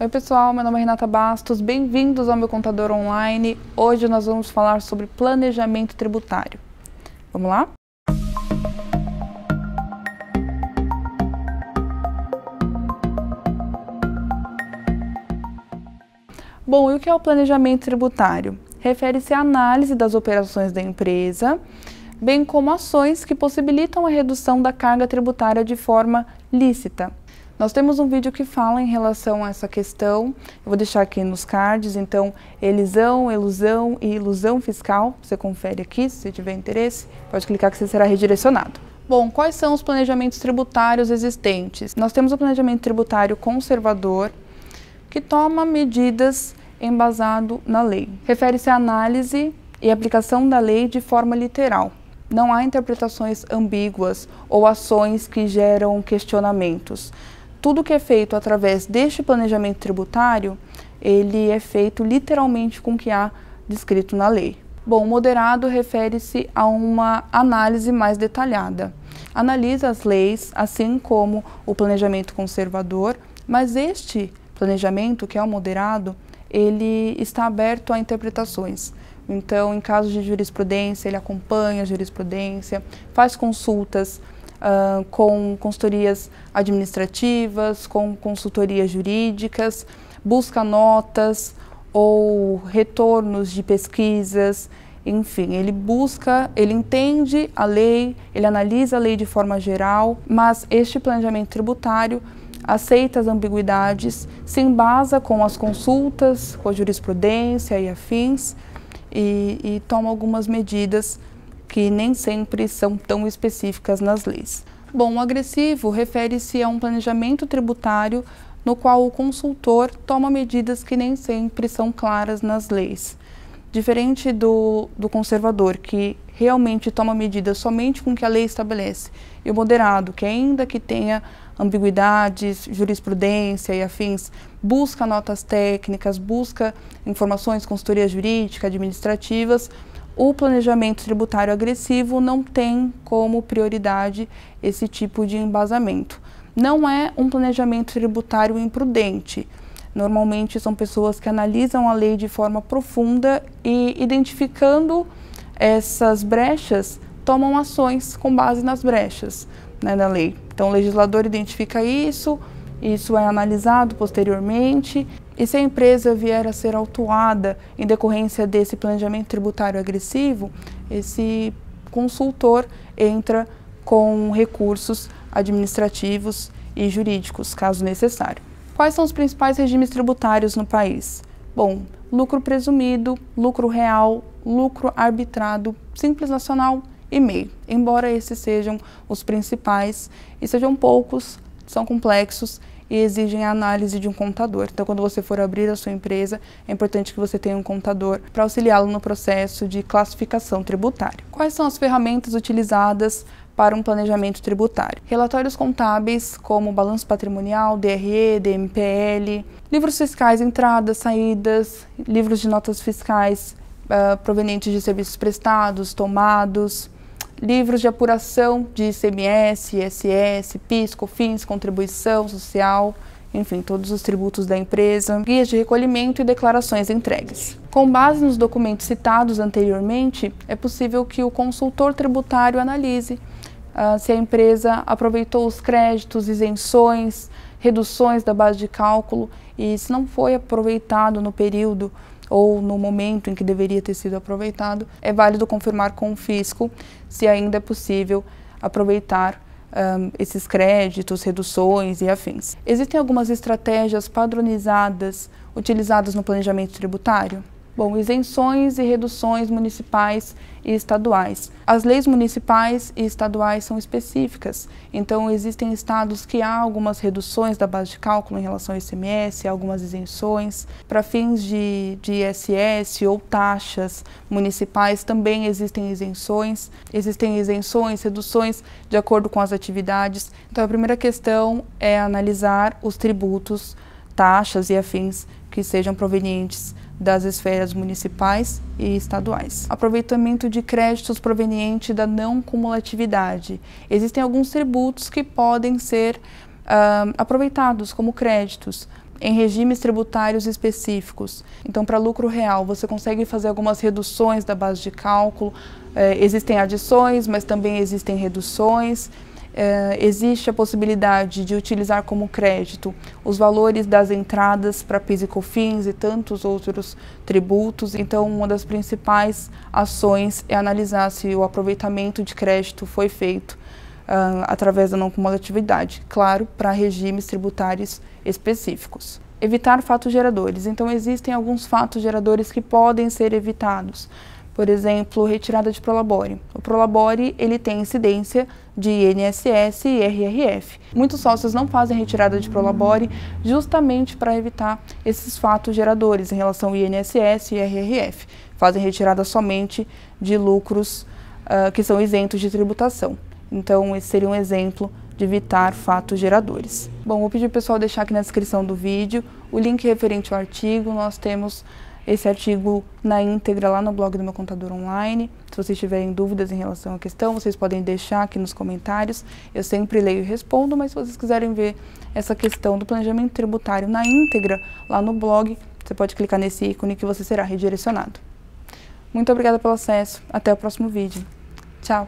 Oi pessoal, meu nome é Renata Bastos, bem-vindos ao meu Contador Online. Hoje nós vamos falar sobre planejamento tributário. Vamos lá? Bom, e o que é o planejamento tributário? Refere-se à análise das operações da empresa, bem como ações que possibilitam a redução da carga tributária de forma lícita. Nós temos um vídeo que fala em relação a essa questão, eu vou deixar aqui nos cards, então, elisão, elusão e ilusão fiscal, você confere aqui, se você tiver interesse, pode clicar que você será redirecionado. Bom, quais são os planejamentos tributários existentes? Nós temos o planejamento tributário conservador, que toma medidas embasado na lei. Refere-se à análise e aplicação da lei de forma literal. Não há interpretações ambíguas ou ações que geram questionamentos. Tudo que é feito através deste planejamento tributário, ele é feito literalmente com o que há descrito na lei. Bom, o moderado refere-se a uma análise mais detalhada. Analisa as leis, assim como o planejamento conservador, mas este planejamento, que é o moderado, ele está aberto a interpretações. Então, em casos de jurisprudência, ele acompanha a jurisprudência, faz consultas com consultorias administrativas, com consultorias jurídicas, busca notas ou retornos de pesquisas, enfim, ele entende a lei, ele analisa a lei de forma geral, mas este planejamento tributário aceita as ambiguidades, se embasa com as consultas, com a jurisprudência e afins, e toma algumas medidas que nem sempre são tão específicas nas leis. Bom, o agressivo refere-se a um planejamento tributário no qual o consultor toma medidas que nem sempre são claras nas leis. Diferente do conservador, que realmente toma medidas somente com o que a lei estabelece, e o moderado, que ainda que tenha ambiguidades, jurisprudência e afins, busca notas técnicas, busca informações, consultoria jurídica, administrativas. O planejamento tributário agressivo não tem como prioridade esse tipo de embasamento. Não é um planejamento tributário imprudente. Normalmente são pessoas que analisam a lei de forma profunda e, identificando essas brechas, tomam ações com base nas brechas, né, da lei. Então o legislador identifica isso é analisado posteriormente, e se a empresa vier a ser autuada em decorrência desse planejamento tributário agressivo, esse consultor entra com recursos administrativos e jurídicos, caso necessário. Quais são os principais regimes tributários no país? Bom, lucro presumido, lucro real, lucro arbitrado, simples nacional e MEI, embora esses sejam os principais e sejam poucos, são complexos e exigem a análise de um contador. Então, quando você for abrir a sua empresa, é importante que você tenha um contador para auxiliá-lo no processo de classificação tributária. Quais são as ferramentas utilizadas para um planejamento tributário? Relatórios contábeis, como balanço patrimonial, DRE, DMPL, livros fiscais, entradas, saídas, livros de notas fiscais provenientes de serviços prestados, tomados, livros de apuração de ICMS, ISS, PIS, COFINS, contribuição social, enfim, todos os tributos da empresa, guias de recolhimento e declarações entregues. Com base nos documentos citados anteriormente, é possível que o consultor tributário analise se a empresa aproveitou os créditos, isenções, reduções da base de cálculo, e se não foi aproveitado no período ou no momento em que deveria ter sido aproveitado, é válido confirmar com o fisco se ainda é possível aproveitar esses créditos, reduções e afins. Existem algumas estratégias padronizadas utilizadas no planejamento tributário? Bom, isenções e reduções municipais e estaduais. As leis municipais e estaduais são específicas, então existem estados que há algumas reduções da base de cálculo em relação ao ICMS, algumas isenções. Para fins de ISS ou taxas municipais também existem isenções. Existem isenções, reduções de acordo com as atividades. Então a primeira questão é analisar os tributos, taxas e afins que sejam provenientes das esferas municipais e estaduais. Aproveitamento de créditos proveniente da não cumulatividade. Existem alguns tributos que podem ser aproveitados como créditos. em regimes tributários específicos. Então, para lucro real, você consegue fazer algumas reduções da base de cálculo, existem adições, mas também existem reduções. Existe a possibilidade de utilizar como crédito os valores das entradas para PIS e COFINS e tantos outros tributos. Então, uma das principais ações é analisar se o aproveitamento de crédito foi feito através da não cumulatividade, claro, para regimes tributários específicos. Evitar fatos geradores. Então, existem alguns fatos geradores que podem ser evitados. Por exemplo, retirada de prolabore. O prolabore, ele tem incidência de INSS e IRRF. Muitos sócios não fazem retirada de prolabore justamente para evitar esses fatos geradores em relação ao INSS e IRRF. Fazem retirada somente de lucros que são isentos de tributação. Então, esse seria um exemplo de evitar fatos geradores. Bom, vou pedir ao pessoal deixar aqui na descrição do vídeo o link referente ao artigo. Nós temos esse artigo na íntegra lá no blog do Meu Contador Online. Se vocês tiverem dúvidas em relação à questão, vocês podem deixar aqui nos comentários. Eu sempre leio e respondo, mas se vocês quiserem ver essa questão do planejamento tributário na íntegra lá no blog, você pode clicar nesse ícone que você será redirecionado. Muito obrigada pelo acesso. Até o próximo vídeo. Tchau!